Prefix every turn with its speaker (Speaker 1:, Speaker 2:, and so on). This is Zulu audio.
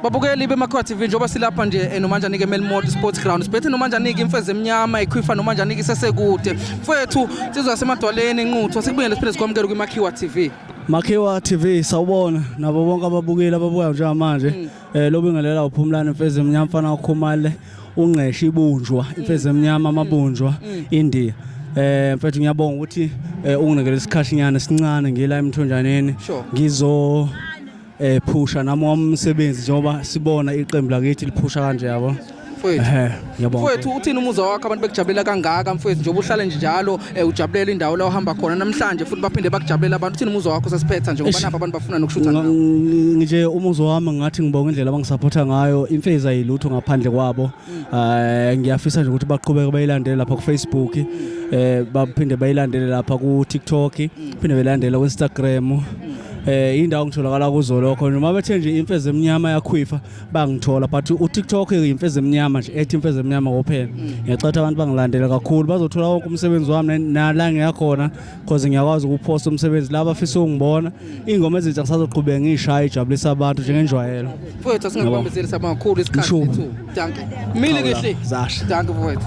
Speaker 1: Babukeli beMakhiwa TV njengoba silapha nje noManjanike Melmode Sports Ground siphethe noManjanike imfeze emnyama ekhwifa noManjanike isesekude mfethu sizwa semadwaleni enquthu sikubuyele siphinde sikwamukele kwiMakhiwa TV.
Speaker 2: Makhiwa TV sawubona nabo bonke ababukeli ababuya njengamanje lobingelela uphumlane imfeze emnyama mfana ukhumale ungqesha ibunjwa imfeze emnyama amabunjwa India mfethu ngiyabonga ukuthi unginikele isikhashinyana sincane ngila emthonjaneni ngizo phusha nami umsebenzi njengoba sibona iqembu lakithi liphusha kanje yabo
Speaker 1: mfethu uthini umuzwa wakho abantu bekujabulela kangaka mfethu njengoba uhlale njalo ujabulela indawo la uhamba khona namhlanje futhi baphinde bakujabulela abantu uthini umuzwa wakho sasiphetha njengoba napha abantu bafuna nokushutha nawo
Speaker 2: nje umuzwa wami ngathi ngibonga indlela abangisupporta ngayo imfeza ayilutho ngaphandle kwabo ngiyafisa nje ukuthi baqhubeke bayilandele lapha ku Facebook baphinde bayilandele lapha ku TikTok phinde bayilandele ku Instagram indawo ngitholakala kuzo lokho noma bethe nje imfeze emnyama yakhwifa bangithola but uTikTok imfeze emnyama nje ethi imfeze emnyama kuphela ngiyacatha abantu bangilandela kakhulu bazothola wonke umsebenzi wami nala ngiyakhona because ngiyakwazi ukuposta umsebenzi laba afisa ukungibona ingoma ezintsha ngisazoqhubeka ngishaya ijabulisa abantu njengenjwayelo
Speaker 1: mfethu singabambezeli sabakakhulu isikhathi sethu danke mili kahle
Speaker 2: zasha
Speaker 1: danke mfethu.